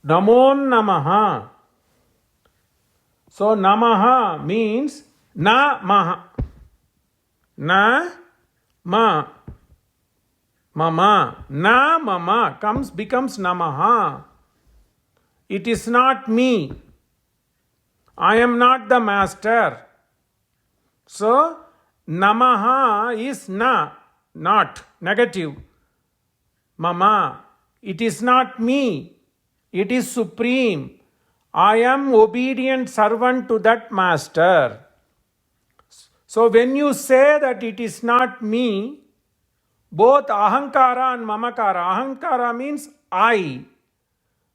Namo Namaha. So Namaha means na maha. Na ma. Mama. Na mama becomes Namaha. It is not me. I am not the master. So Namaha is na, not, negative. Mama. It is not me. It is supreme. I am obedient servant to that master. So when you say that it is not me, both ahankara and mamakara. Ahankara means I.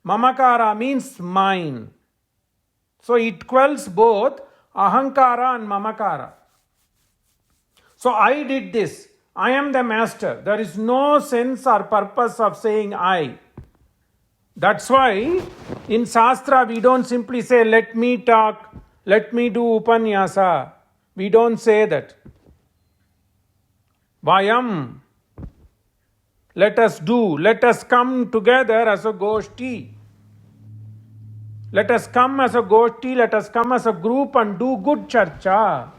Mamakara means mine. So it quells both ahankara and mamakara. So I did this. I am the master. There is no sense or purpose of saying I. That's why in Shastra we don't simply say, let me talk, let me do upanyasa. We don't say that. Vayam. Let us do. Let us come together as a goshti. Let us come as a goshti. Let us come as a group and do good charcha.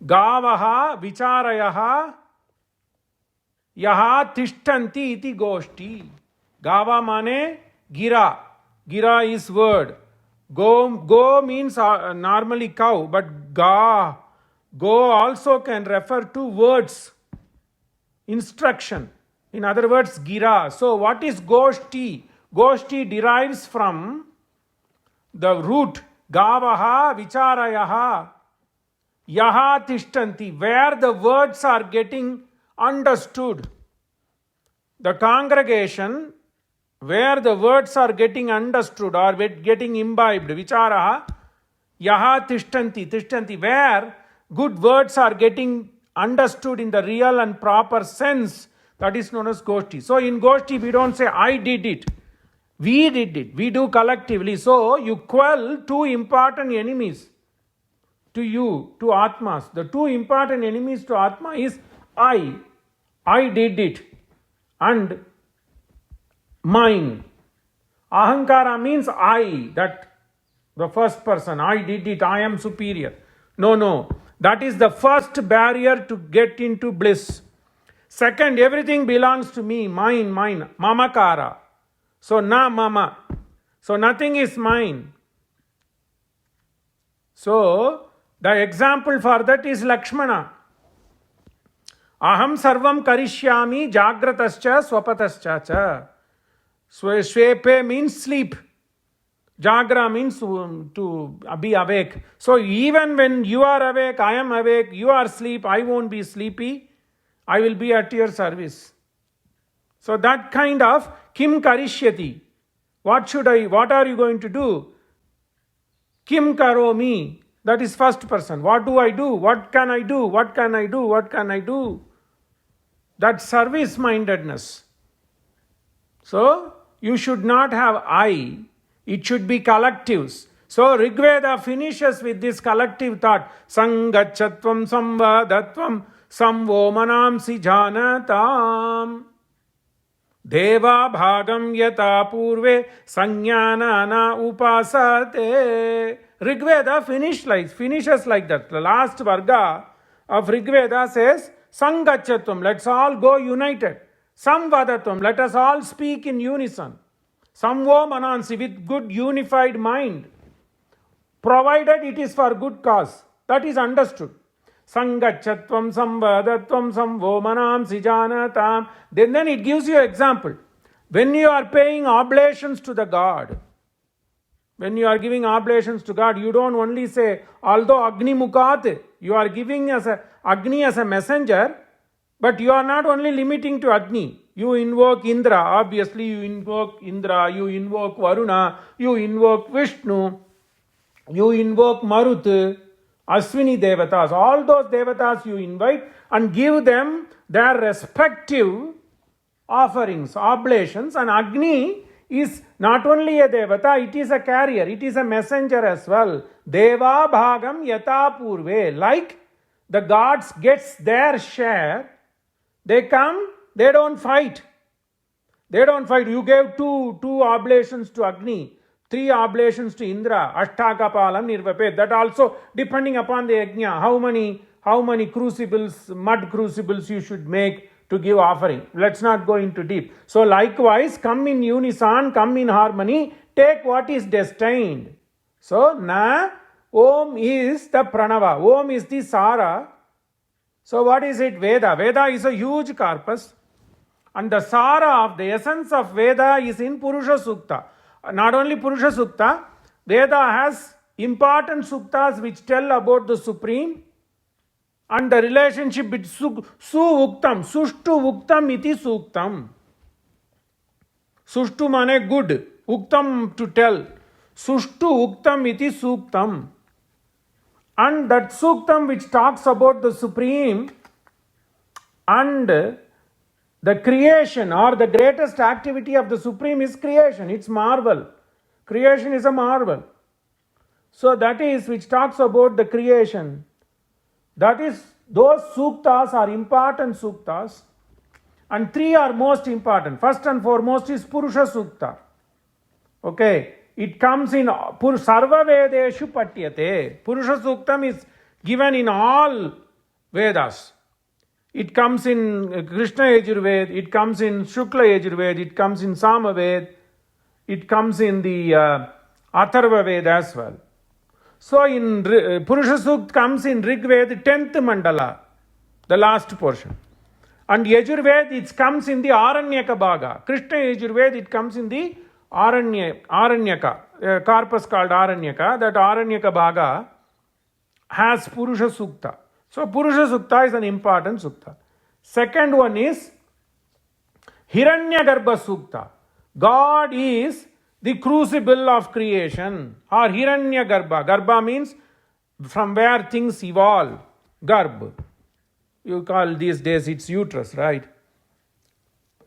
Gavaha vicharayaha yaha tishtanti iti goshti. Gava mane gira. Gira is word. Go means normally cow, but go also can refer to words. Instruction. In other words, gira. So what is goshti? Goshti derives from the root gavaha vicharayaha yaha tishtanti, where the words are getting understood. The congregation where the words are getting understood or getting imbibed, vicharaha yaha tishtanti, where good words are getting understood in the real and proper sense, that is known as goshti. So in goshti we don't say I did it, we did it, we do collectively. So you quell two important enemies to you, to Atmas. The two important enemies to Atma is I did it, and mine. Ahankara means I, that the first person, I did it, I am superior. No. That is the first barrier to get into bliss. Second, everything belongs to me, mine, mamakara. So na mama. So nothing is mine. So the example for that is Lakshmana. Aham sarvam karishyami jagratascha swapatascha cha. Svepe means sleep. Jagra means to be awake. So even when you are awake, I am awake, you are asleep, I won't be sleepy. I will be at your service. So that kind of kim karishyati. What are you going to do? Kim karomi. That is first person. What do I do? What can I do? What can I do? What can I do? That service mindedness. So you should not have I. It should be collectives. So Rigveda finishes with this collective thought. Sangachatvam samvadatvam samvo manamsi janatam. Deva bhagam yata purve sanyanana upasate. Rigveda finishes like that. The last varga of Rigveda says, Sangachatvam, let's all go united. Samvadatvam, let us all speak in unison. Samvo manansi, with good unified mind. Provided it is for good cause. That is understood. Sangachatvam, samvadatvam, samvo manamsi janatam. Then it gives you example. When you are paying oblations to the God, when you are giving oblations to God, you don't only say, although Agni Mukat, you are giving as Agni as a messenger, but you are not only limiting to Agni. You invoke Indra, obviously you invoke Indra, you invoke Varuna, you invoke Vishnu, you invoke Marut, Aswini Devatas. All those Devatas you invite and give them their respective offerings, oblations, and Agni is not only a Devata, it is a carrier, it is a messenger as well. Deva bhagam yata purve. Like the gods gets their share, they come, they don't fight. They don't fight. You gave two oblations to Agni, 3 oblations to Indra, Ashtakapalam Nirvapet. That also depending upon the yajna, how many crucibles, mud crucibles you should make to give offering. Let's not go into deep. So likewise, come in unison, come in harmony, take what is destined. So na, Om is the Pranava, Om is the Sara. So what is it? Veda. Veda is a huge corpus. And the Sara of the essence of Veda is in Purusha Sukta. Not only Purusha Sukta, Veda has important suktas which tell about the Supreme and the relationship between Su-Uktam, Sushtu-Uktam iti Suktam. Sushtu mane good, Uktam to tell. Sushtu-Uktam iti Suktam. And that Suktam which talks about the Supreme and the creation or the greatest activity of the Supreme is creation. It's marvel. Creation is a marvel. So that is which talks about the creation. That is, those suktas are important suktas. And 3 are most important. First and foremost is Purusha Sukta. Okay. It comes in Sarva Vedeshu Patyate. Purusha Suktam is given in all Vedas. It comes in Krishna Yajurved, it comes in Shukla Yajurved, it comes in Samaved, it comes in the Atharva Ved as well. So in Purusha Sukt comes in Rig Ved, 10th mandala, the last portion. And Yajurved, it comes in the Aranyaka Bhaga. Krishna Yajurved, it comes in the Aranyaka, corpus called Aranyaka. That Aranyaka Bhaga has Purusha Sukta. So Purusha Sukta is an important sukta. Second one is Hiranyagarbha Sukta. God is the crucible of creation, or Hiranyagarbha. Garbha means from where things evolve. Garbh. You call these days it's uterus, right?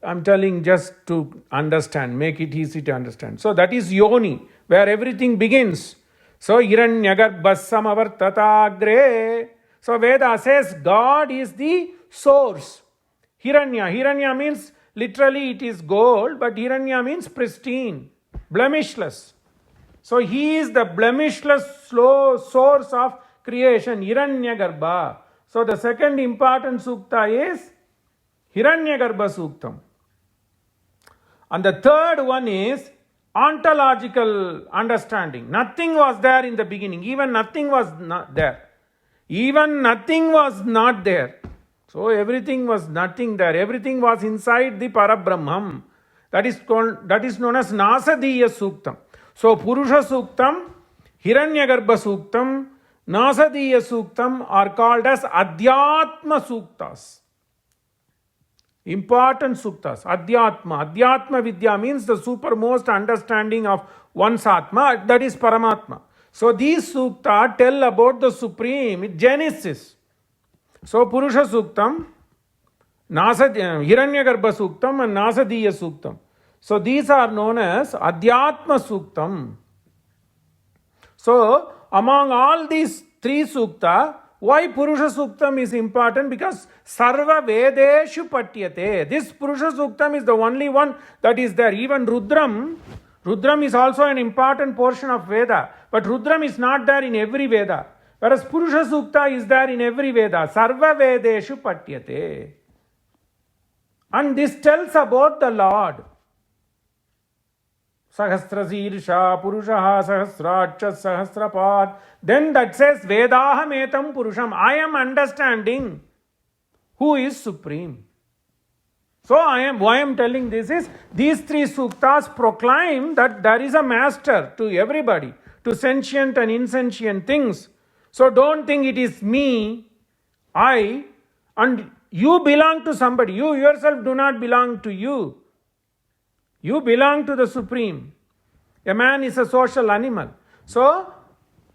I'm telling just to understand, make it easy to understand. So that is Yoni, where everything begins. So Hiranyagarbha Samavartatagre. So Veda says God is the source. Hiranya. Hiranya means literally it is gold, but Hiranya means pristine, blemishless. So he is the blemishless source of creation, Hiranyagarbha. So the second important sukta is Hiranyagarbha Suktam. And the third one is ontological understanding. Nothing was there in the beginning. Even nothing was not there. Even nothing was not there. So everything was nothing there. Everything was inside the Parabrahmam. That is known as Nasadiya Suktam. So Purusha Suktam, Hiranyagarbha Suktam, Nasadiya Suktam are called as Adhyatma Suktas. Important suktas. Adhyatma. Adhyatma Vidya means the supermost understanding of one's Atma, that is Paramatma. So these sukta tell about the Supreme, Genesis. So Purusha Suktam, Hiranyagarbha Suktam and Nasadiya Suktam. So these are known as Adhyatma Suktam. So among all these 3 sukta, why Purusha Suktam is important? Because Sarva Vedeshu Patyate. This Purusha Suktam is the only one that is there. Even Rudram is also an important portion of Veda. But Rudram is not there in every Veda. Whereas Purusha Sukta is there in every Veda. Sarva Vedeshu Patyate. And this tells about the Lord. Sahasra Sirsha Purushaha Sahasracha Sahasrapad. Then that says Vedaham Etam Purusham. I am understanding who is Supreme. So why I am telling this is, these 3 suktas proclaim that there is a master to everybody, to sentient and insentient things. So don't think it is me, I, and you belong to somebody. You yourself do not belong to you. You belong to the Supreme. A man is a social animal. So,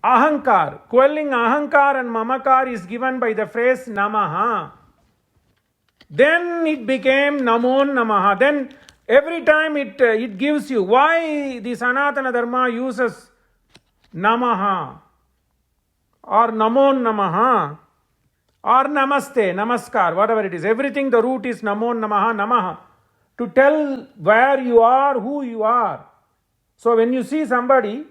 Ahankar, quelling Ahankar and Mamakar is given by the phrase Namaha. Then it became Namon Namaha. Then every time it gives you why the Sanatana Dharma uses Namaha or Namon Namaha or Namaste, Namaskar, whatever it is. Everything the root is Namon Namaha, Namaha. to tell where you are, who you are. So when you see somebody,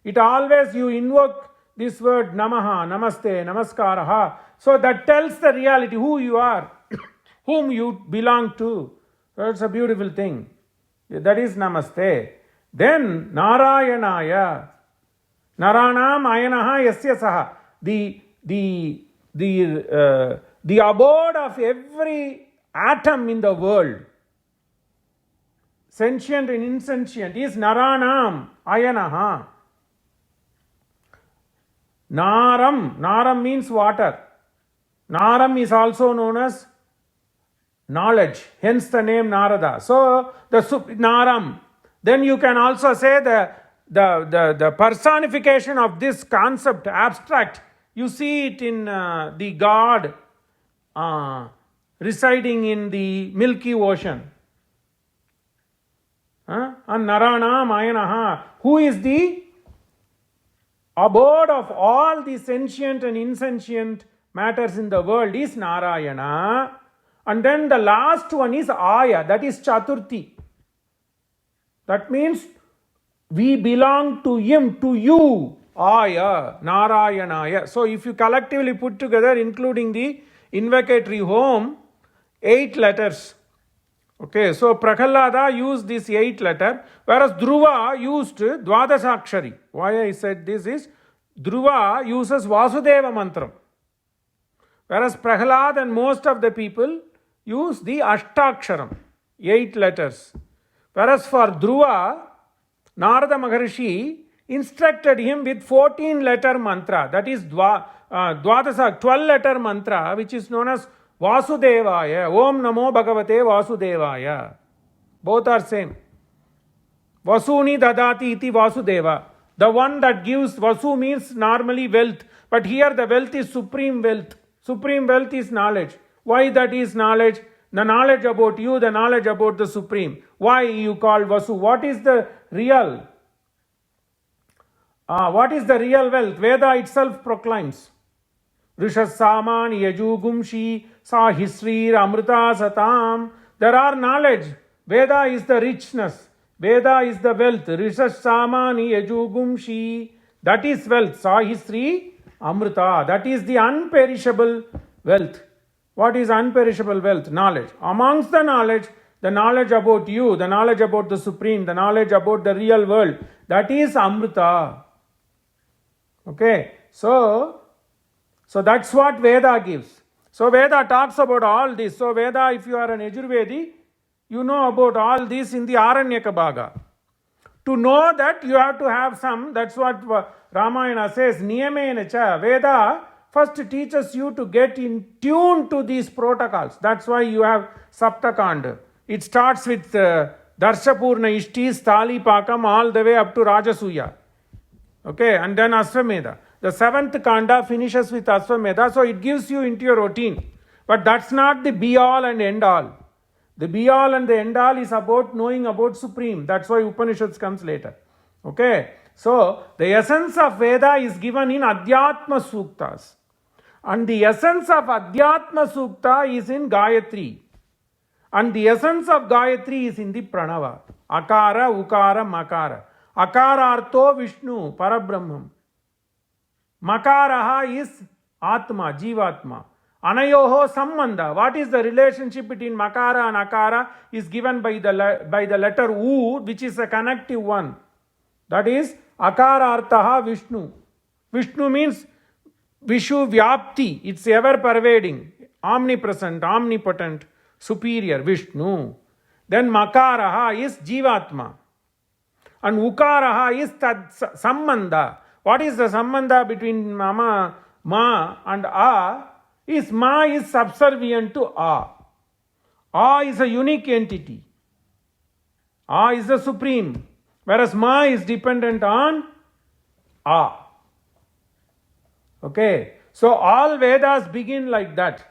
it always you invoke this word Namaha, Namaste, Namaskaraha. So that tells the reality, who you are, whom you belong to. That's a beautiful thing. That is Namaste. Then Narayanaya. Naranam Ayanaha Yasya Saha. The abode of every atom in the world, sentient and insentient, is Naranam Ayanaha. Naram means water. Naram is also known as knowledge, hence the name Narada. So the Naram. Then you can also say the personification of this concept, abstract. You see it in the God residing in the Milky Ocean. And Narana Mayanaha, who is the abode of all the sentient and insentient matters in the world, is Narayana. And then the last one is Aya, that is Chaturthi. That means we belong to him, to you, Aya, Narayanaya. So if you collectively put together, including the invocatory home, 8 letters. Okay, so Prahalada used this 8 letter, whereas Dhruva used Dvadasakshari. Why I said this is, Dhruva uses Vasudeva Mantram, whereas Prahalad and most of the people use the Ashtaksharam, 8 letters. Whereas for Dhruva, Narada Maharshi instructed him with 14-letter mantra, that is 12-letter mantra, which is known as Vasudevaya. Om Namo Bhagavate Vasudevaya. Both are same. Vasuni Dadati iti Vasudeva. The one that gives, Vasu means normally wealth, but here the wealth is supreme wealth. Supreme wealth is knowledge. Why that is knowledge? The knowledge about you, the knowledge about the Supreme. Why you call Vasu? What is the real? What is the real wealth? Veda itself proclaims. Rishas-saman yajugumshi sahisrir amrita satam. There are knowledge. Veda is the richness. Veda is the wealth. Rishas-saman yajugumshi. That is wealth. Sahisri amrita. That is the unperishable wealth. What is unperishable wealth? Knowledge. Amongst the knowledge about you, the knowledge about the Supreme, the knowledge about the real world, that is Amrita. Okay, so that's what Veda gives. So Veda talks about all this. So Veda, if you are an Yajurvedi, you know about all this in the Aranyaka Bhaga. To know that, you have to have some, that's what Ramayana says, Niyamena cha. Veda first teaches you to get in tune to these protocols. That's why you have Saptakanda. It starts with Darshapurna Ishtis, Tali Pakam, all the way up to Rajasuya. Okay, and then Asvamedha. The 7th Kanda finishes with Asvamedha, so it gives you into your routine. But that's not the be-all and end-all. The be-all and the end-all is about knowing about Supreme. That's why Upanishads comes later. Okay, so the essence of Veda is given in Adhyatma Suktas. And the essence of Adhyatma Sukta is in Gayatri. And the essence of Gayatri is in the Pranava. Akara, Ukara, Makara. Akarartho Vishnu, Parabrahmam. Makaraha is Atma, Jivatma. Anayoho Sambandha. What is the relationship between Makara and Akara is given by the letter U, which is a connective one. That is Akararthaha Vishnu. Vishnu means Vishu Vyapti. It's ever pervading, omnipresent, omnipotent, superior, Vishnu. Then Makaraha is Jivatma. And Ukaraha is Tad Sambandha. What is the Sambandha between Ma and A? Ma is subservient to A. A is a unique entity. A is the supreme. Whereas Ma is dependent on A. Okay. So all Vedas begin like that.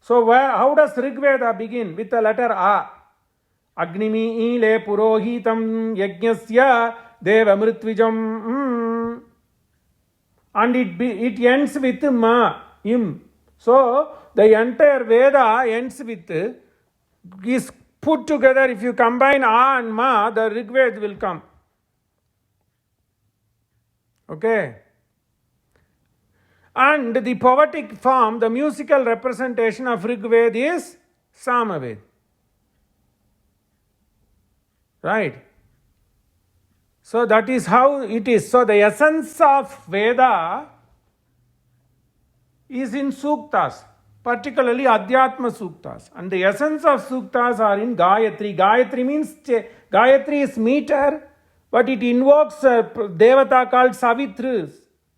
So how does Rig Veda begin? With the letter A. Agnimi ile purohitam yajnasya deva mritvijam. And it ends with Ma, him. So the entire Veda ends with is put together, if you combine A and Ma, the Rig Veda will come. Okay. And the poetic form, the musical representation of Rig Veda is Samaved. Right? So that is how it is. So the essence of Veda is in Suktas, particularly Adhyatma Suktas. And the essence of Suktas are in Gayatri. Gayatri means, Gayatri is meter, but it invokes a Devata called Savitri.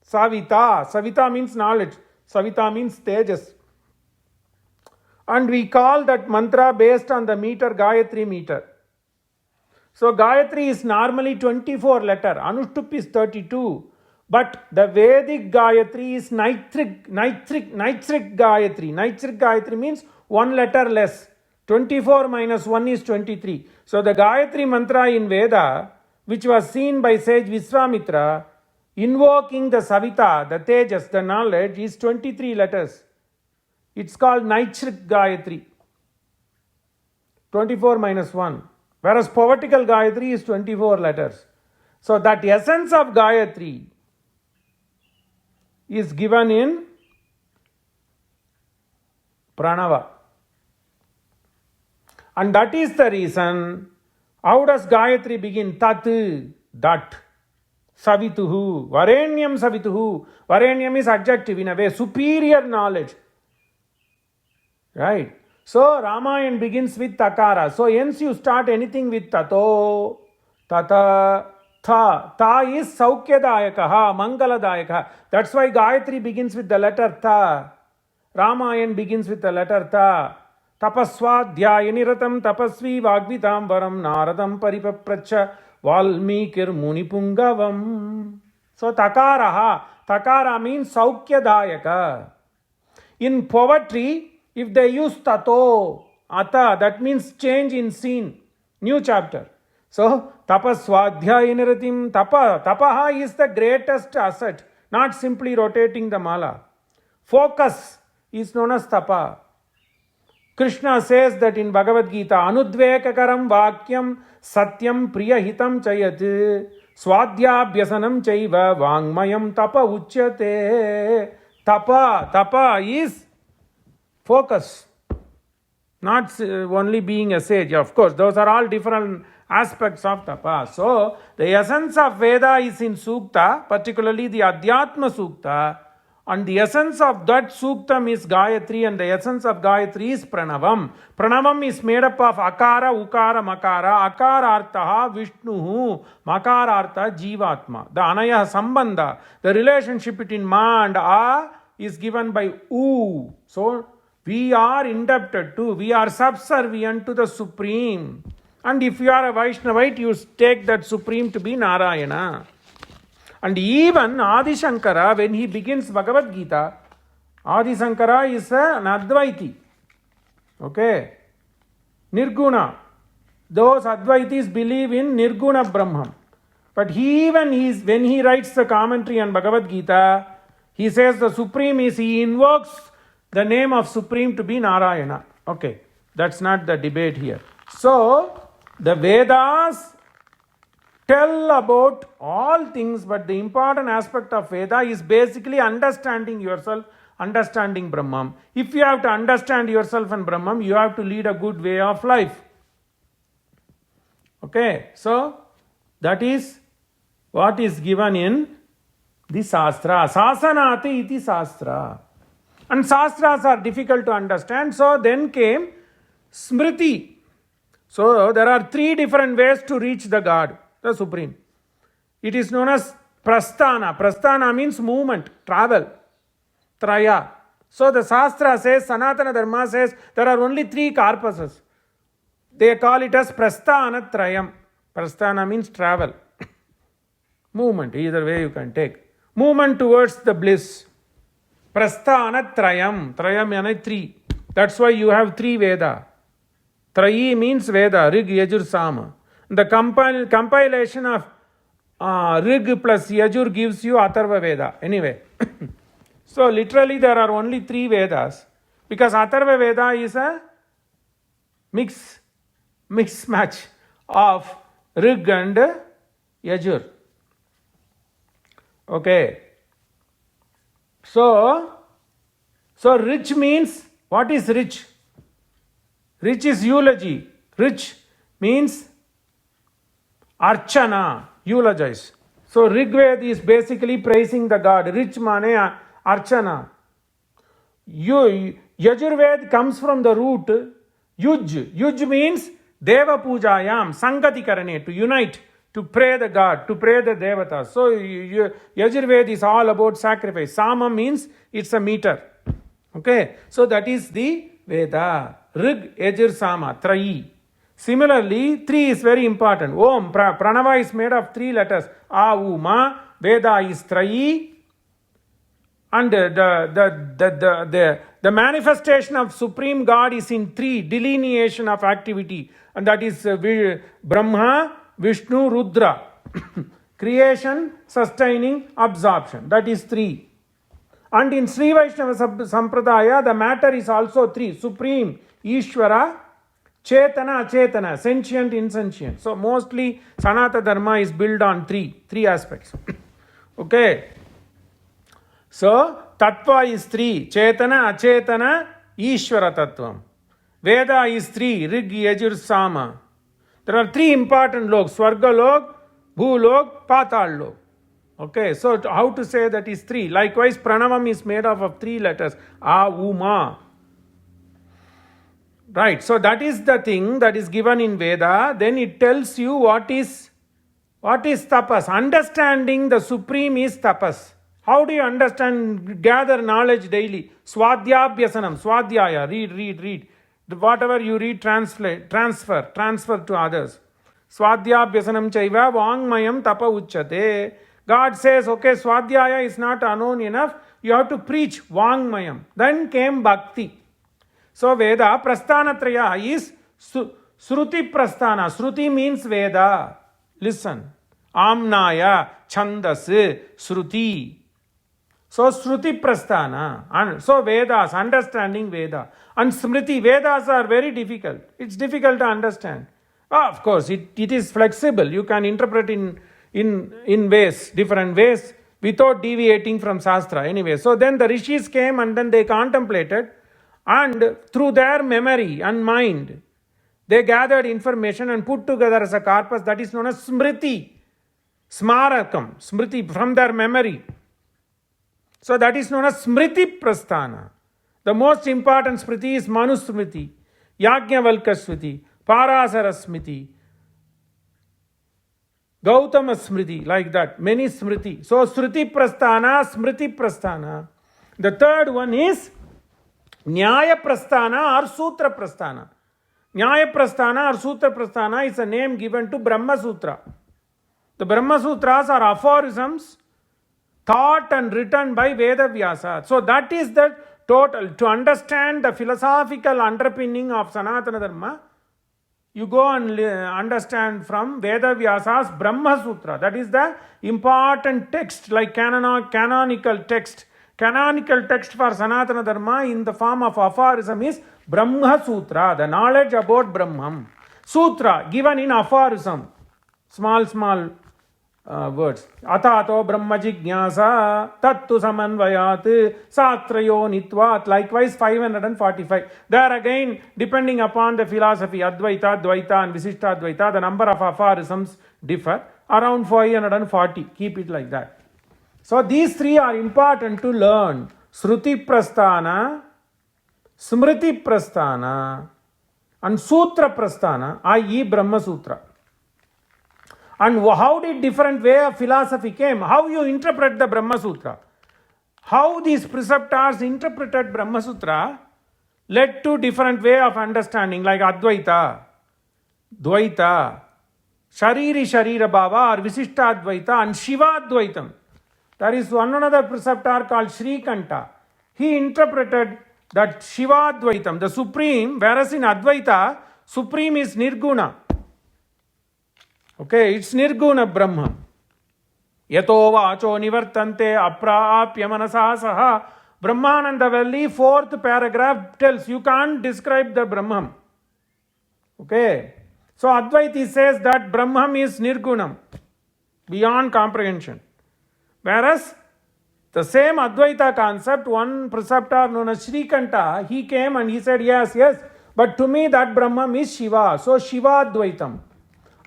Savita. Savita means knowledge. Savita means Tejas. And we call that mantra based on the meter Gayatri meter. So Gayatri is normally 24 letter. Anushtup is 32. But the Vedic Gayatri is nitric Gayatri. Nitric Gayatri means one letter less. 24 minus 1 is 23. So the Gayatri mantra in Veda, which was seen by sage Viswamitra, invoking the Savita, the Tejas, the knowledge, is 23 letters. It's called nitric Gayatri. 24 minus 1. Whereas poetical Gayatri is 24 letters. So that essence of Gayatri is given in Pranava. And that is the reason, how does Gayatri begin? Tat, that. Savituhu, Varenyam Savituhu. Varenyam is adjective in a way, superior knowledge. Right? So Ramayan begins with Takara. So hence you start anything with Tato, Tata, Tha. Tha is Saukyadayakaha, Mangaladayakaha. That's why Gayatri begins with the letter Tha. Ramayan begins with the letter Tha. Tapaswadhyayiniratam tapasvi vagvitam varam naradam paripapracha valmikir munipungavam. So Takaraha. Takara means Saukyadayaka. In poetry, if they use tato, ata, that means change in scene, new chapter. So, tapaswadhyayiniratim, tapaha is the greatest asset, not simply rotating the mala. Focus is known as tapa. Krishna says that in Bhagavad Gita, anudvekakaram vakyam satyam priyahitam chayat swadhyabhyasanam chaiva vangmayam tapa uchyate. Tapa is focus, not only being a sage. Of course, those are all different aspects of tapa. So, the essence of Veda is in Sukta, particularly the Adhyatma Sukta, and the essence of that Suktam is Gayatri, and the essence of Gayatri is Pranavam. Pranavam is made up of Akara, Ukara, Makara. Akara Artha Vishnu, Makara Artha Jivatma. The Anaya Sambandha, the relationship between Ma and A is given by U. So, we are indebted to, we are subservient to the Supreme. And if you are a Vaishnavite, you take that Supreme to be Narayana. And even Adi Shankara, when he begins Bhagavad Gita, Adi Shankara is an Advaiti. Okay? Nirguna. Those Advaitis believe in Nirguna Brahman. But when he writes the commentary on Bhagavad Gita, he says the Supreme is, he invokes the name of Supreme to be Narayana. Okay, that's not the debate here. So, the Vedas tell about all things, but the important aspect of Veda is basically understanding yourself, understanding Brahman. If you have to understand yourself and Brahman, you have to lead a good way of life. Okay, so that is what is given in the Shastra. Sasanati iti Shastra. And Shastras are difficult to understand. So then came Smriti. So there are three different ways to reach the God, the Supreme. It is known as prasthana. Prasthana means movement, travel. Traya. So the Shastra says, Sanatana Dharma says, there are only three corpuses. They call it as prasthana trayam. Prasthana means travel. Movement, either way you can take. Movement towards the bliss. Prasthana trayam. Trayam means three. That's why you have three Veda. Trayi means Veda, Rig, Yajur, Sama. The compilation of Rig plus Yajur gives you Atharva Veda. Anyway, so literally there are only three Vedas, because Atharva Veda is a mix. mismatch of Rig and Yajur. Okay. So rich means, what is rich? Rich is eulogy. Rich means archana, eulogize. So Rigved is basically praising the god. Rich mane archana. Yajurved comes from the root yuj. Yuj means deva pujayam, sangati karane, to unite, to pray the god, to pray the devata. So Yajurved is all about sacrifice. Sama means it's a meter. Okay, so that is the Veda. Rig, Yajur, Sama, Trayi. Similarly, 3 is very important. Om, Pranava is made of 3 letters. A, U, Ma. Veda is Trayi. And the manifestation of Supreme God is in 3 delineation of activity. And that is Brahma, Vishnu, Rudra. Creation, sustaining, absorption. That is 3. And in Sri Vaishnava Sampradaya, the matter is also 3. Supreme, Ishvara, Chetana, Achetana, sentient, insentient. So mostly Sanatana Dharma is built on 3 aspects. Okay. So Tattva is 3. Chetana, Achetana, Ishvara Tattvam. Veda is 3. Rig, Yajur, Sama. There are 3 important loks. Swarga lok, Bhu lok, Patal lok. Okay, so how to say that is 3? Likewise, Pranavam is made up of 3 letters. A, U, Ma. Right, so that is the thing that is given in Veda. Then it tells you what is tapas. Understanding the Supreme is tapas. How do you understand, gather knowledge daily? Swadhyabhyasanam, Swadhyaya, read. Whatever you read, transfer to others. Swadhyabhyasanam chaiva vangmayam tapa uchyate. God says, okay, Swadhyaya is not unknown enough. You have to preach Vangmayam. Then came Bhakti. So Veda, Prasthanatraya is Shruti Prasthana. Shruti means Veda. Listen. Amnaya, Chandas, Shruti. So Shruti Prasthana. And so Vedas, understanding Veda. And Smriti, Vedas are very difficult. It's difficult to understand. Of course, it is flexible. You can interpret in ways, different ways, without deviating from Shastra. Anyway, so then the rishis came and then they contemplated, and through their memory and mind, they gathered information and put together as a corpus that is known as Smriti. Smarakam, Smriti, from their memory. So that is known as Smriti Prasthana. The most important Smriti is Manusmriti, Yajnavalkya Smriti, Parasara Smriti, Gautama Smriti, like that, many Smriti. So Shruti Prasthana, Smriti Prasthana. The third one is Nyaya Prasthana or Sutra Prasthana. Nyaya Prasthana or Sutra Prasthana is a name given to Brahma Sutra. The Brahma Sutras are aphorisms thought and written by Veda Vyasa. So that is the total. To understand the philosophical underpinning of Sanatana Dharma, you go and understand from Veda Vyasa's Brahma Sutra. That is the important text, like canonical text. Canonical text for Sanatana Dharma in the form of aphorism is Brahma Sutra, the knowledge about Brahman. Sutra, given in aphorism. Small words. Atato Brahma Jignasa, Tattu Samanvayat, Satrayo Nitvat. Likewise, 545. There again, depending upon the philosophy, Advaita, Dvaita, and Visishta Dvaita, the number of aphorisms differ. Around 540. Keep it like that. So these 3 are important to learn. Shruti Prasthana, Smriti Prasthana, and Sutra Prasthana, i.e. Brahma Sutra. And how did different way of philosophy came? How you interpret the Brahma Sutra? How these preceptors interpreted Brahma Sutra led to different way of understanding, like Advaita, Dvaita, Shariri Sharira Bhava or Visishta Advaita and Shiva Advaitam. There is one another preceptor called Shrikanta. He interpreted that Shiva Advaitam, the Supreme, whereas in Advaita, Supreme is Nirguna. Okay, it's Nirguna Brahma. Yato vacho nivartante apraapya manasa saha. Brahmananda Valley, 4th paragraph tells you can't describe the Brahman. Okay. So Advaiti says that Brahman is Nirgunam, beyond comprehension. Whereas the same Advaita concept, one preceptor known as Srikanta, he came and he said, yes, but to me that Brahman is Shiva. So Shiva Advaitam.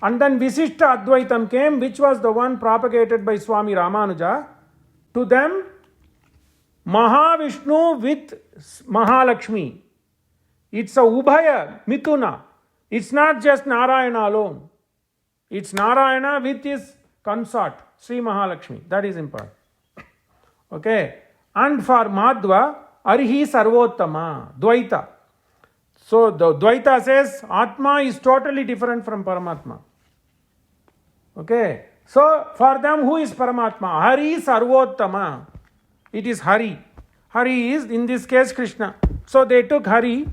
And then Visishta Advaitam came, which was the one propagated by Swami Ramanuja. To them, Mahavishnu with Mahalakshmi. It's a Ubhaya, Mithuna. It's not just Narayana alone. It's Narayana with his consort, Sri Mahalakshmi. That is important. Okay. And for Madhva, Arihi Sarvottama, Dvaita. So the Dvaita says Atma is totally different from Paramatma. Okay. So for them, who is Paramatma? Hari Sarvottama. It is Hari. Hari is, in this case, Krishna. So they took Hari,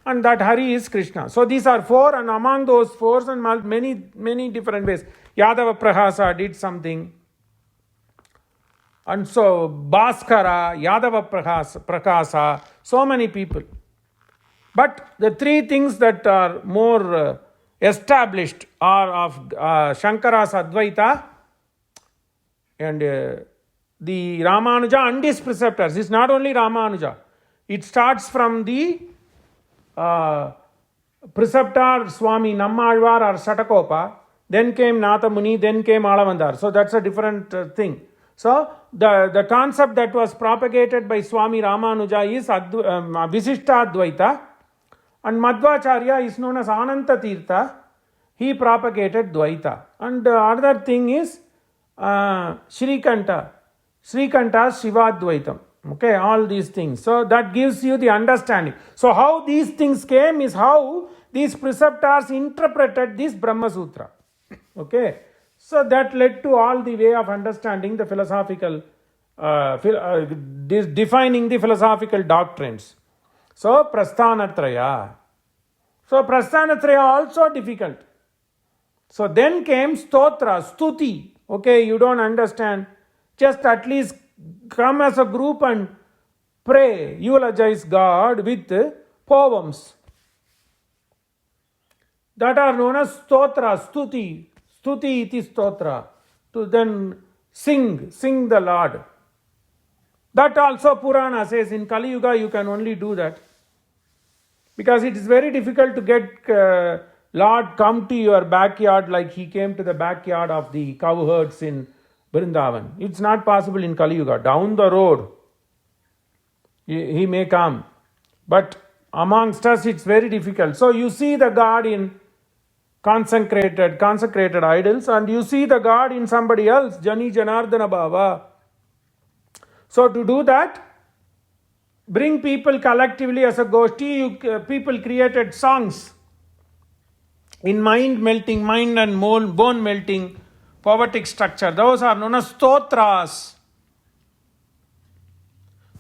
and that Hari is Krishna. So these are four, and among those four, and many different ways. Yadava Prahasa did something. And so Bhaskara, Yadava Prakasa, so many people. But the three things that are more established are of Shankara's Advaita and the Ramanuja and his preceptors. It's not only Ramanuja. It starts from the preceptor Swami Nammalvar or Satakopa, then came Nathamuni, then came Alavandar. So that's a different thing. So the concept that was propagated by Swami Ramanuja is Visishta Advaita, and Madhvacharya is known as Ananta Tirtha. He propagated Dvaita. And the other thing is Srikanta. Srikanta's Shivadvaitam. Okay, all these things. So that gives you the understanding. So how these things came is how these preceptors interpreted this Brahma Sutra. Okay. So that led to all the way of understanding the philosophical, defining the philosophical doctrines. So Prasthanatraya. So Prasthanatraya also difficult. So then came Stotra, Stuti. Okay, you don't understand. Just at least come as a group and pray, eulogize God with poems that are known as Stotra, Stuti. Stuti iti stotra. To then sing the Lord. That also Purana says in Kali Yuga you can only do that. Because it is very difficult to get Lord come to your backyard like he came to the backyard of the cowherds in Vrindavan. It's not possible in Kali Yuga. Down the road he may come. But amongst us it's very difficult. So you see the God in consecrated idols, and you see the God in somebody else, Jani Janardana Baba. So to do that, bring people collectively as a goshti, people created songs in mind and bone melting poetic structure. Those are known as stotras.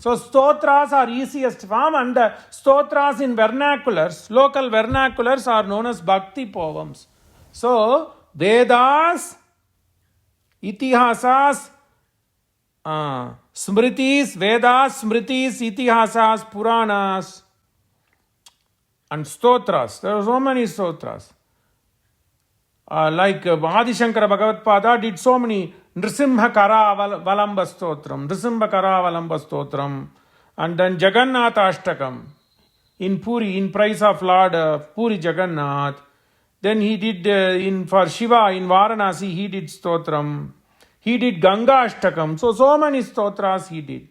So stotras are easiest form, and the stotras in vernaculars, local vernaculars, are known as bhakti poems. So Vedas, Itihasas, Smritis, Vedas, Smritis, Itihasas, Puranas, and stotras. There are so many stotras. Like Adi Shankara Bhagavad-pada did so many Nrisimha Kara Valamba Stotram, and then Jagannatha Ashtakam in Puri, in praise of Lord Puri Jagannath. Then he did for Shiva in Varanasi, he did Stotram. He did Ganga Ashtakam. So many stotras he did.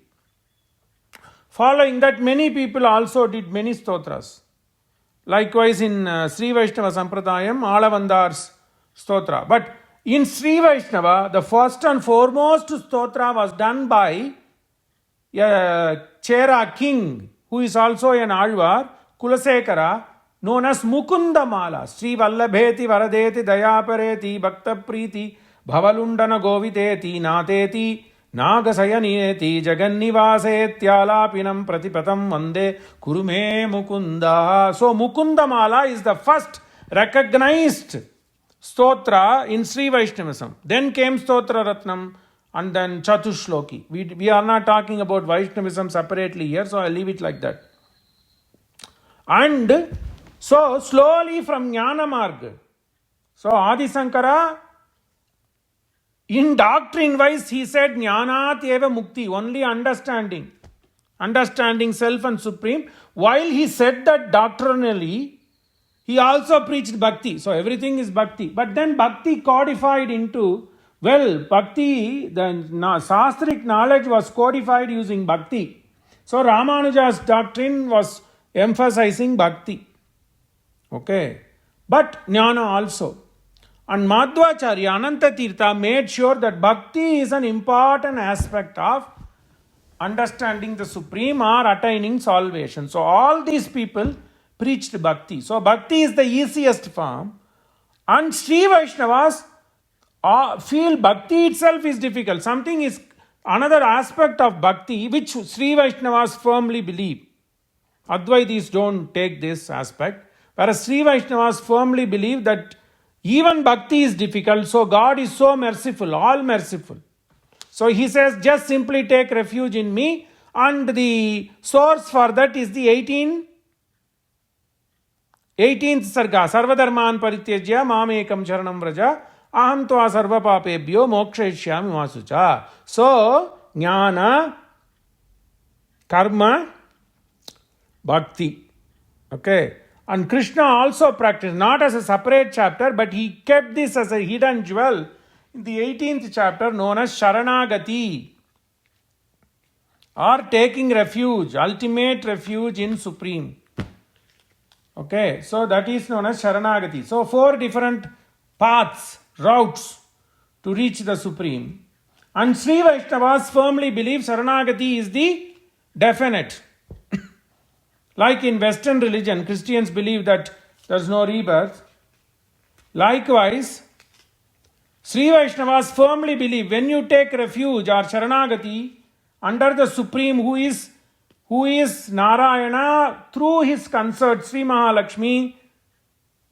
Following that, many people also did many stotras. Likewise in Sri Vaishnava Sampradayam, Alavandar's stotra. But in Sri Vaishnava, the first and foremost stotra was done by a Chera king, who is also an Azhvar, Kulasekara, known as Mukundamala. Sri Vallabheti Varadeti Dayapareti Bhakta Priti Bhavalundana Goviteti Nateti Nagasayaneti Jagannivasetyalapinam Pratipatam Vande Kurume Mukunda. So Mukundamala is the first recognized stotra in Sri Vaishnavism. Then came Stotra Ratnam and then Chatushloki. We are not talking about Vaishnavism separately here, so I'll leave it like that. And So slowly from Jnana Marga. So Adi Sankara, in doctrine wise, he said Jnanat eva mukti, only understanding. Understanding self and supreme. While he said that doctrinally, he also preached bhakti. So everything is bhakti. But then bhakti codified into, bhakti, the sastric knowledge was codified using bhakti. So Ramanuja's doctrine was emphasizing bhakti. Okay. But jnana also. And Madhvacharya Ananta Tirtha made sure that bhakti is an important aspect of understanding the supreme or attaining salvation. So all these people preached bhakti. So bhakti is the easiest form. And Sri Vaishnavas feel bhakti itself is difficult. Something is another aspect of bhakti which Sri Vaishnavas firmly believe. Advaitis don't take this aspect. Whereas Sri Vaishnavas firmly believe that even bhakti is difficult, so God is so merciful, all merciful. So he says, just simply take refuge in me, and the source for that is the 18th sarga. Sarvadharman parityajya mamekam sharanam vraja aham tva sarva papebhyo mokshayishyami masucha. So, jnana, karma, bhakti. Okay. And Krishna also practiced, not as a separate chapter, but he kept this as a hidden jewel in the 18th chapter known as Sharanagati, or taking refuge, ultimate refuge in Supreme. Okay, so that is known as Sharanagati. So 4 different paths, routes to reach the Supreme. And Sri Vaishnavas firmly believe Sharanagati is the definite. Like in Western religion, Christians believe that there is no rebirth. Likewise, Sri Vaishnavas firmly believe when you take refuge or Sharanagati under the Supreme who is Narayana through his consort Sri Mahalakshmi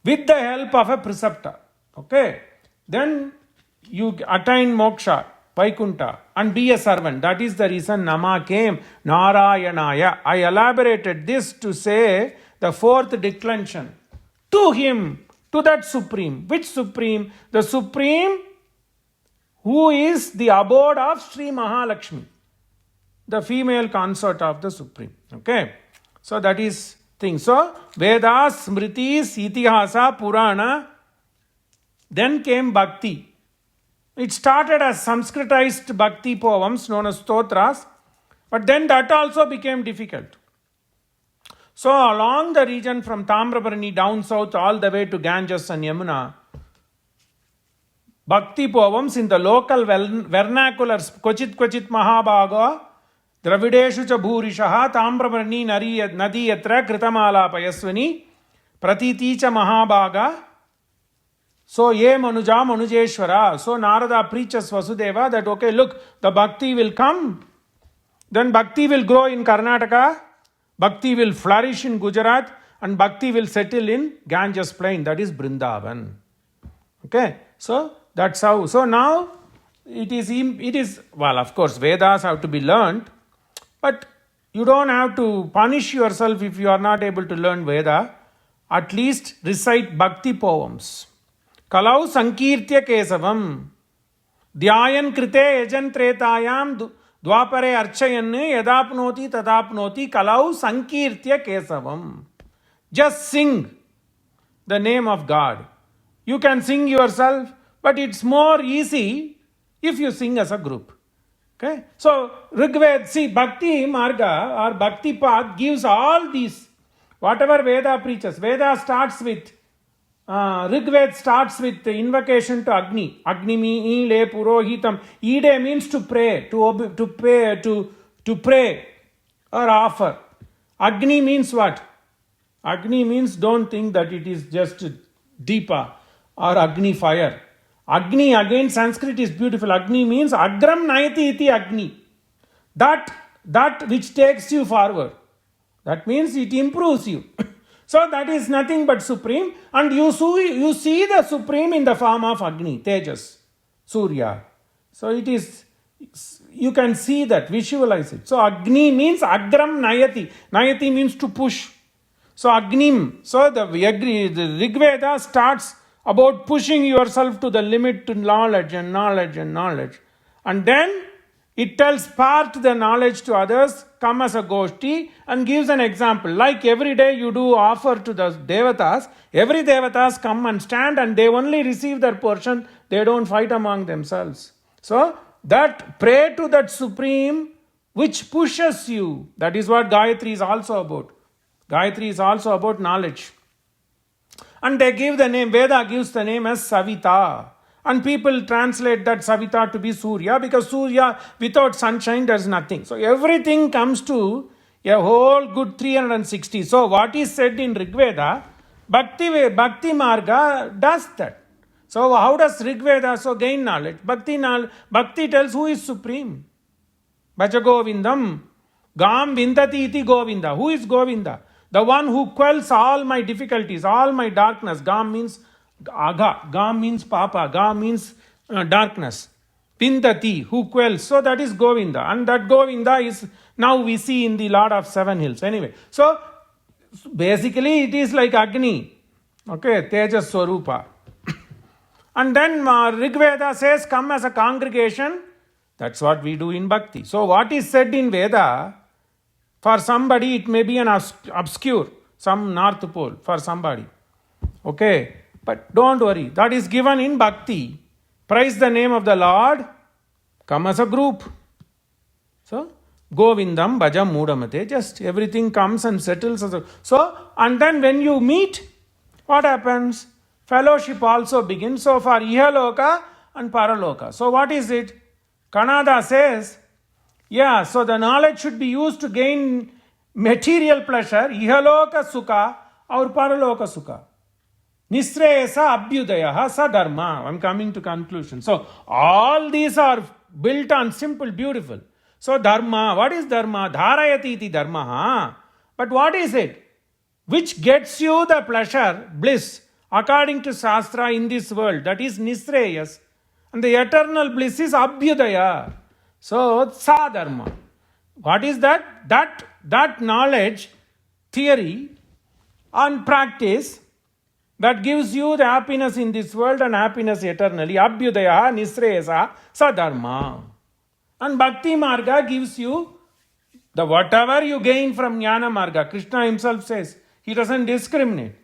with the help of a preceptor. Okay, then you attain moksha, Vaikunta, and be a servant. That is the reason Nama came, Narayanaya. I elaborated this to say the 4th declension. To him, to that Supreme. Which Supreme? The Supreme who is the abode of Sri Mahalakshmi, the female consort of the Supreme. Okay. So that is thing. So Vedas, Smritis, Itihasa, Purana, then came Bhakti. It started as Sanskritized Bhakti poems known as Stotras, but then that also became difficult. So along the region from Tamrabarani down south all the way to Ganges and Yamuna, Bhakti poems in the local vernacular, Kvachit Mahabhaga, Dravideshu cha Bhurishaha, Tamrabarani Nadi Yatra, Kritamala Payaswani, Pratiti cha Mahabhaga. So, ye Manuja Manujeshwara. So, Narada preaches Vasudeva that, okay, look, the bhakti will come. Then bhakti will grow in Karnataka. Bhakti will flourish in Gujarat. And bhakti will settle in Ganges plain. That is Brindavan. Okay. So, that's how. So, now it is, well, of course, Vedas have to be learned. But you don't have to punish yourself if you are not able to learn Veda. At least recite bhakti poems. Kalau Sankirtya Kesavam Dhyayan Krite Yajan Tretayam Dwapare Archayan Yadapnoti Tadapnoti Kalau Sankirtya Kesavam. Just sing the name of God. You can sing yourself, but it's more easy if you sing as a group. Okay? So Rigved, see, Bhakti Marga or Bhakti Path gives all these, whatever Veda preaches. Veda starts with Rigved starts with the invocation to Agni. Agni mi le purohitam. Ide means to pray, to pray or offer. Agni means what? Agni means don't think that it is just Deepa or Agni fire. Agni, again Sanskrit is beautiful. Agni means Agram Nayati iti Agni. That which takes you forward. That means it improves you. So that is nothing but Supreme, and you see the Supreme in the form of Agni, Tejas, Surya. So it is, you can see that, visualize it. So Agni means Agram Nayati. Nayati means to push. So Agnim, so the Rig Veda starts about pushing yourself to the limit to knowledge and knowledge and knowledge. And then it tells part the knowledge to others, come as a goshti, and gives an example. Like every day you do offer to the devatas, every devatas come and stand and they only receive their portion, they don't fight among themselves. So that pray to that supreme which pushes you. That is what Gayatri is also about. Gayatri is also about knowledge. And they give the name, Veda gives the name as Savita. And people translate that Savita to be Surya, because Surya, without sunshine, there's nothing. So everything comes to a whole good 360. So what is said in Rig Veda, Bhakti Marga does that. So how does Rig Veda gain knowledge? Bhakti tells who is supreme. Bhaja Govindam, Gam Vindati iti Govinda. Who is Govinda? The one who quells all my difficulties, all my darkness. Gam means Aga. Gam means Papa. Gam means darkness. Vindati, who quells. So that is Govinda. And that Govinda is now we see in the Lord of Seven Hills. Anyway, so basically it is like Agni. Okay, Tejas Swarupa. And then Rig Veda says, come as a congregation. That's what we do in Bhakti. So what is said in Veda, for somebody it may be an obscure, some North Pole for somebody. Okay, but don't worry. That is given in Bhakti. Praise the name of the Lord. Come as a group. So, Govindam Bhajam Mudamate. Just everything comes and settles. So, and then when you meet, what happens? Fellowship also begins. So, for Ihaloka and Paraloka. So, what is it? Kanada says, yeah, so the knowledge should be used to gain material pleasure, Ihaloka Sukha or Paraloka Sukha. Nisreyasa Abhyudayaha Sa Dharma. I'm coming to conclusion. So all these are built on simple, beautiful. So Dharma, what is Dharma? Dharayati iti Dharma. But what is it? Which gets you the pleasure, bliss, according to Shastra in this world. That is Nisreyas. And the eternal bliss is Abhyudaya. So, Sadharma. What is that? That knowledge, theory, and practice that gives you the happiness in this world and happiness eternally. Abhyudaya, Nisreyasa, Sadharma. And Bhakti Marga gives you the whatever you gain from Jnana Marga. Krishna himself says, he doesn't discriminate.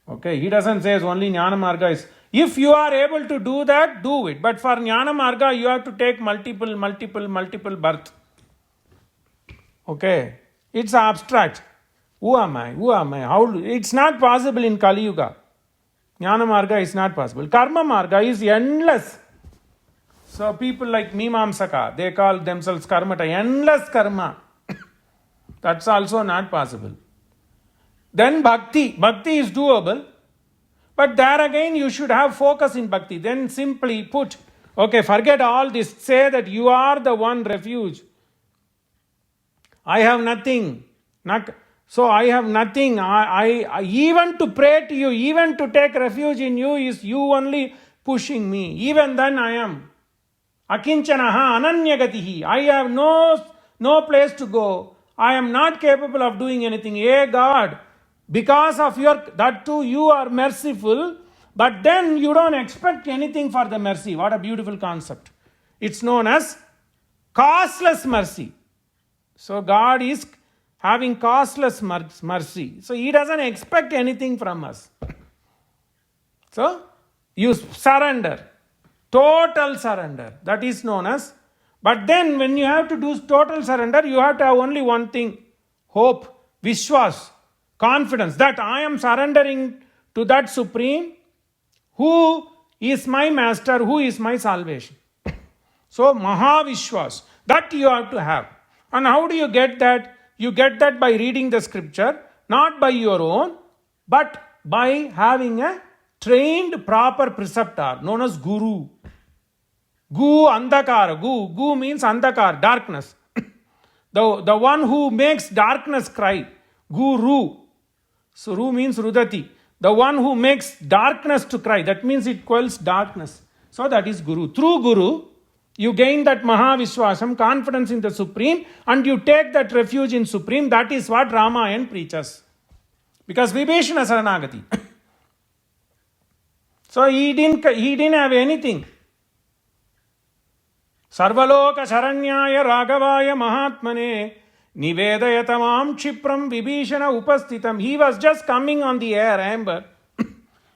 Okay, he doesn't say only Jnana Marga is. If you are able to do that, do it. But for Jnana Marga, you have to take multiple birth. Okay, it's abstract. Who am I? How? It's not possible in Kali Yuga. Jnana Marga is not possible. Karma Marga is endless. So people like Mimamsaka, they call themselves Karmata, endless karma. That's also not possible. Then Bhakti is doable. But there again you should have focus in Bhakti. Then simply put, okay, forget all this. Say that you are the one refuge. I have nothing. So I have nothing. I even to pray to you, even to take refuge in you is you only pushing me. Even then I am. Akinchanaha ananyagatihi. I have no place to go. I am not capable of doing anything. Hey God, because of that too you are merciful, but then you don't expect anything for the mercy. What a beautiful concept. It's known as costless mercy. So God is having costless mercy. So he doesn't expect anything from us. So you surrender. Total surrender. That is known as. But then when you have to do total surrender, you have to have only one thing. Hope, Vishwas, confidence that I am surrendering to that Supreme who is my master, who is my salvation. So Mahavishwas, that you have to have. And how do you get that? You get that by reading the scripture, not by your own, but by having a trained proper preceptor known as Guru. Gu Andakara. Gu means Andakar, darkness. The one who makes darkness cry. Guru. So Ru means Rudati. The one who makes darkness to cry. That means it quells darkness. So that is Guru. Through Guru, you gain that Mahavishwasam, confidence in the Supreme, and you take that refuge in Supreme. That is what Ramayan preaches. Because Vibhishana Saranagati. So he didn't have anything. Sarvaloka Sharanyaya Raghavaya Mahatmane Nivedayatamam Chipram Vibhishana Upastitam. He was just coming on the air, Amber.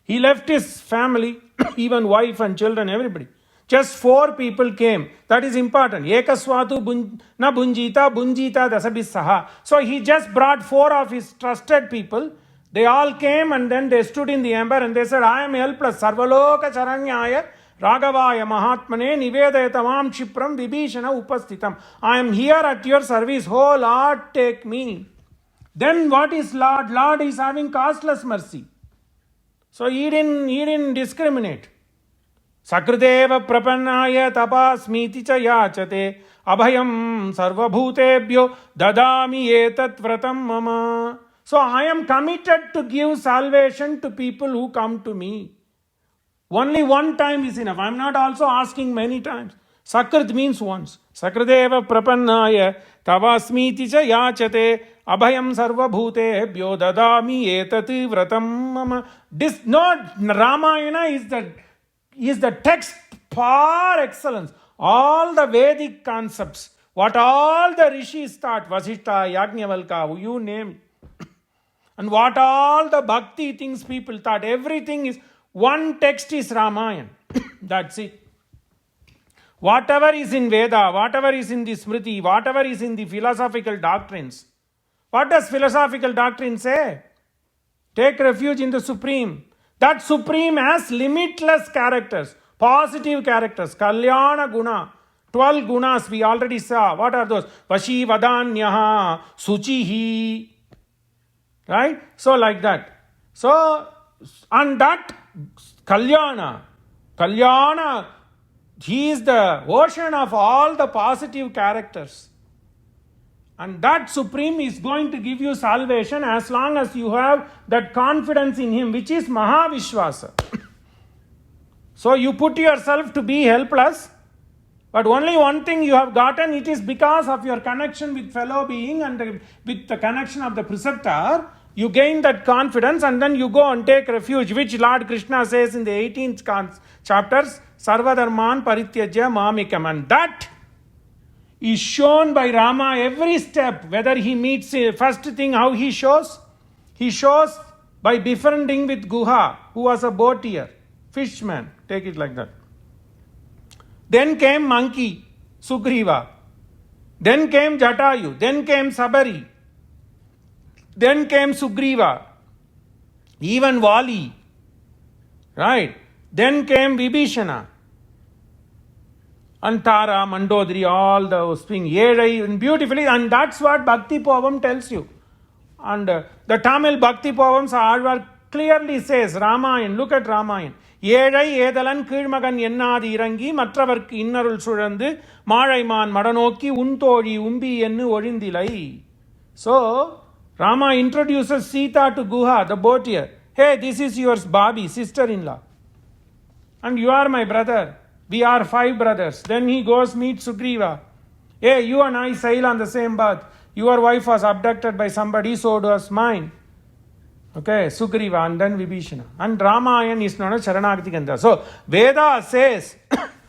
He left his family, even wife and children, everybody. Just 4 people came. That is important. Ekaswatu na bunjita dasabhisaha. So he just brought 4 of his trusted people. They all came and then they stood in the amber and they said, I am helpless. Sarvaloka Charanyaya Raghavaya Mahatmane Nivedayatamam Chipram Vibhishana Upastitam. I am here at your service. Oh Lord, take me. Then what is Lord? Lord is having costless mercy. So he didn't discriminate. Sakrideva prapannaya tapasmiti cha yachate abhayam sarvabhutebhyo dadami etat vratam mama. So I am committed to give salvation to people who come to me. Only one time is enough. I am not also asking many times. Sakrit means once. Sakrideva prapannaya tavasmiti cha yachate abhayam sarvabhutebhyo dadami etat vratam mama. Ramayana is the text par excellence. All the Vedic concepts, what all the rishis thought, Vasishta, Yajnavalkya, you name it. And what all the bhakti things people thought, everything is, one text is Ramayan. That's it. Whatever is in Veda, whatever is in the smriti, whatever is in the philosophical doctrines. What does philosophical doctrine say? Take refuge in the Supreme. That Supreme has limitless characters, positive characters, Kalyana Guna, 12 gunas we already saw. What are those? Vashi Vadanyaha, Suchihi. Right? So like that. So, and that Kalyana, he is the ocean of all the positive characters. And that Supreme is going to give you salvation as long as you have that confidence in Him, which is Mahavishwasa. So you put yourself to be helpless, but only one thing you have gotten, it is because of your connection with fellow being and with the connection of the preceptor, you gain that confidence and then you go and take refuge, which Lord Krishna says in the 18th chapters, Sarvadharman Parityajya Mamikam. And that is shown by Rama every step, whether he meets, first thing how he shows by befriending with Guha, who was a boatier, fishman, take it like that. Then came monkey, Sugriva. Then came Jatayu. Then came Sabari. Then came Sugriva. Even Vali. Right? Then came Vibhishana. And Tara, Mandodari, all those things, Yedai, beautifully, and that's what Bhakti Poem tells you. And the Tamil Bhakti Poems Azhvars clearly says, Ramayan, look at Ramayan. Yedai Edalan Kirmagan Yennadi Irangi, Matravark Innarul Surandu, Maraiman Madanoki, Untori, Umbi Yennu Orindilai. So, Rama introduces Sita to Guha, the boatier. Hey, this is your Babi, sister-in-law. And you are my brother. We are 5 brothers. Then he goes meet Sugriva. Hey, you and I sail on the same boat. Your wife was abducted by somebody, so was mine. Okay, Sugriva and then Vibhishana. And Ramayan is known as Sharanagati Gandha. So, Veda says,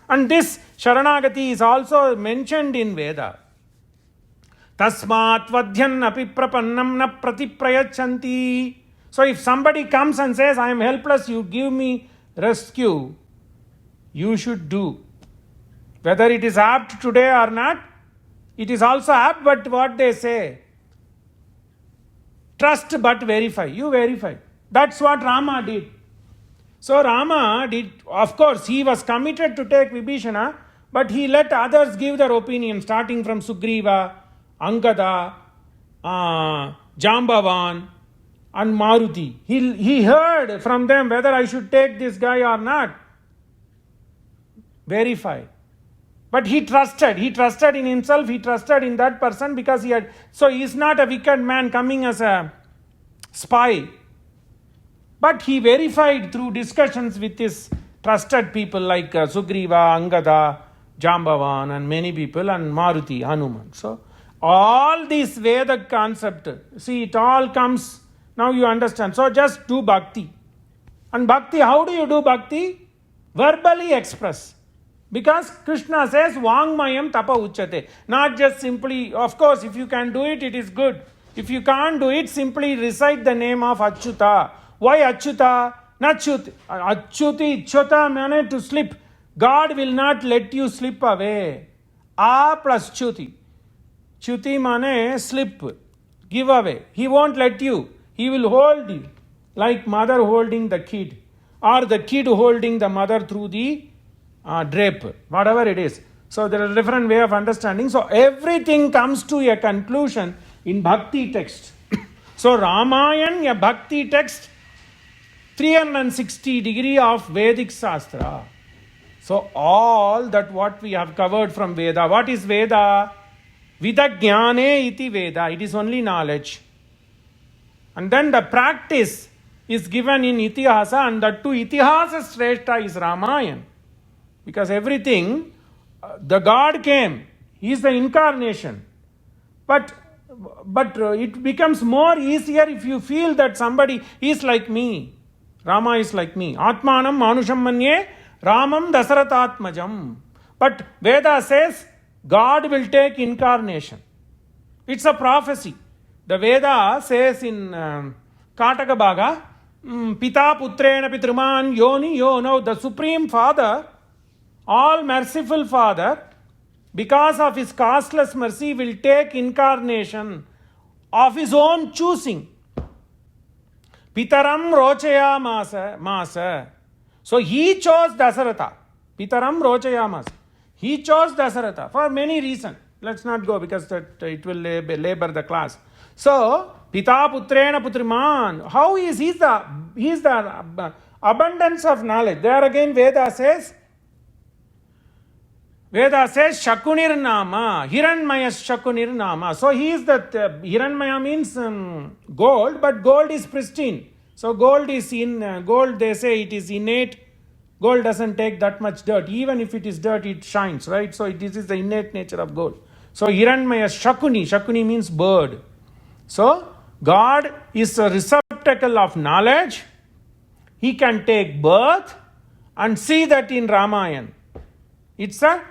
and this Sharanagati is also mentioned in Veda. Tasmat vadhyan api prapannam na pratiprayachanti. So, if somebody comes and says, I am helpless, you give me rescue, you should do. Whether it is apt today or not, it is also apt, but what they say, trust but verify. You verify. That's what Rama did. So Rama did, of course, he was committed to take Vibhishana, but he let others give their opinion, starting from Sugriva, Angada, Jambavan, and Maruti. He heard from them whether I should take this guy or not. Verify. But he trusted in himself, he trusted in that person because he is not a wicked man coming as a spy. But he verified through discussions with his trusted people like Sugriva, Angada, Jambavan and many people and Maruti, Hanuman. So all this Vedic concept, see, it all comes Now you understand. So just do bhakti. And bhakti, how do you do bhakti? Verbally express. Because Krishna says, Vangmayam tapa uchate. Not just simply, of course, if you can do it, it is good. If you can't do it, simply recite the name of Achyuta. Why Achyuta? Nachut. Achyuti, Chota means to slip. God will not let you slip away. A plus Chuti. Chuti means slip, give away. He won't let you. He will hold you. Like mother holding the kid. Or the kid holding the mother through the drape. Whatever it is. So there are different way of understanding. So everything comes to a conclusion in bhakti text. So Ramayan, a bhakti text, 360 degree of Vedic Shastra. So all that what we have covered from Veda. What is Veda? Vidajnane iti Veda. It is only knowledge. And then the practice is given in Itihasa, and that too Itihasa Shrestha is Ramayan. Because everything, the God came. He is the incarnation. But it becomes more easier if you feel that somebody is like me. Rama is like me. Atmanam manusham manye Ramam Dasaratatmajam. But Veda says God will take incarnation. It's a prophecy. The Veda says in Kataka Bhaga, Pita Putrena Pitruman Yoni Yono, the Supreme Father, all merciful Father, because of his costless mercy, will take incarnation of his own choosing. Pitaram Rochaya Masa. So he chose Dasaratha. Pitaram Rochaya Masa. He chose Dasaratha for many reasons. Let's not go because it will labor the class. So, Pita Putrena Putriman. How is he the abundance of knowledge? There again Veda says Shakunir Nama, Hiranmaya Shakunir Nama. So he is that Hiranmaya means gold, but gold is pristine. So gold is gold, they say it is innate. Gold doesn't take that much dirt. Even if it is dirt, it shines, right? So this is the innate nature of gold. So Hiranmaya Shakuni means bird. So God is a receptacle of knowledge. He can take birth and see that in Ramayan. It's a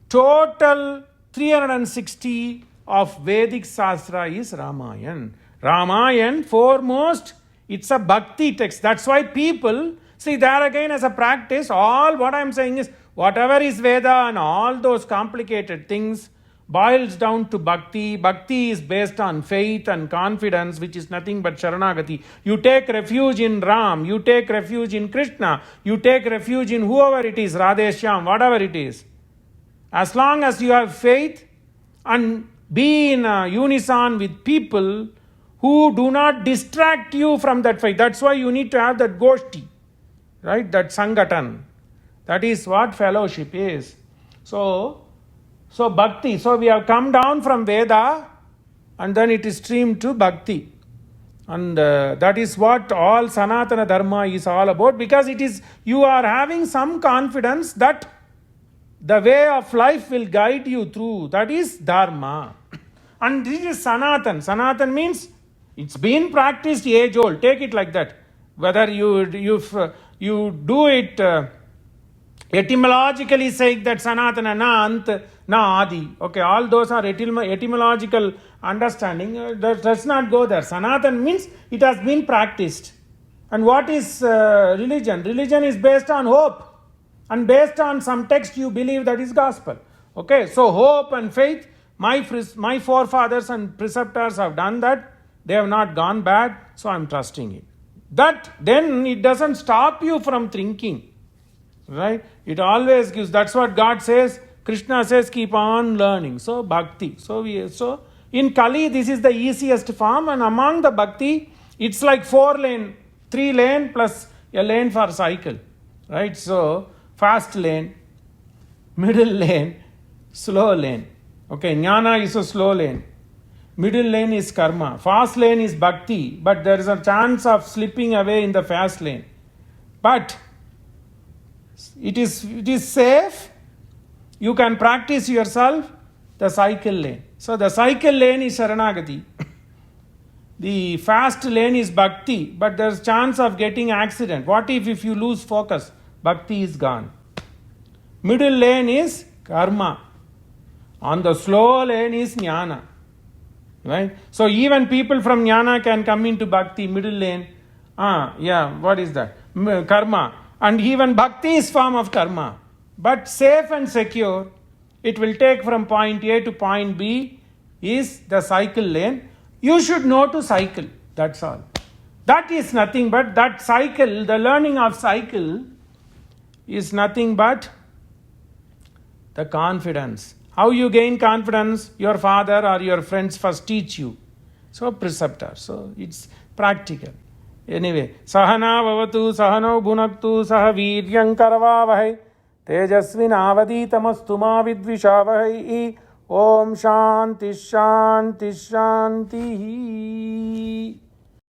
total 360 of Vedic Shastra is Ramayan. Ramayan, foremost, it's a bhakti text. That's why people, see there again as a practice, all what I'm saying is, whatever is Veda and all those complicated things boils down to bhakti. Bhakti is based on faith and confidence, which is nothing but Sharanagati. You take refuge in Ram, you take refuge in Krishna, you take refuge in whoever it is, Radheshyam, whatever it is. As long as you have faith and be in unison with people who do not distract you from that faith. That's why you need to have that goshti, right? That sangatan. That is what fellowship is. So bhakti. So we have come down from Veda and then it is streamed to bhakti. And that is what all Sanatana Dharma is all about, because it is, you are having some confidence that the way of life will guide you through. That is dharma. And this is Sanatan. Sanatan means it's been practiced age old. Take it like that. Whether you do it etymologically saying that Sanatana na ant na adi. Okay, all those are etymological understanding. Let's not go there. Sanatan means it has been practiced. And what is religion? Religion is based on hope. And based on some text you believe that is gospel. Okay, so hope and faith, my forefathers and preceptors have done that. They have not gone bad, so I am trusting it. That then it doesn't stop you from thinking. Right? It always gives. That's what God says. Krishna says keep on learning. So bhakti. So in Kali this is the easiest form, and among the bhakti it's like 4 lane, 3 lane plus a lane for cycle. Right? So fast lane, middle lane, slow lane. Okay, jnana is a slow lane. Middle lane is karma. Fast lane is bhakti, but there is a chance of slipping away in the fast lane. But it is safe. You can practice yourself the cycle lane. So the cycle lane is Sharanagati. The fast lane is bhakti, but there's chance of getting accident. What if you lose focus? Bhakti is gone. Middle lane is karma. On the slow lane is jnana. Right? So even people from jnana can come into bhakti, middle lane. What is that? Karma. And even bhakti is form of karma. But safe and secure, it will take from point A to point B is the cycle lane. You should know to cycle. That's all. That is nothing but that cycle, the learning of cycle is nothing but the confidence. How you gain confidence? Your father or your friends first teach you. So preceptor. So it's practical. Anyway, Sahana Vavatu Sahano Bhunaktu Sahaviryam Karavavahai Tejasvinavaditamastu ma vidvishavahai. Om Shanti Shanti Shanti.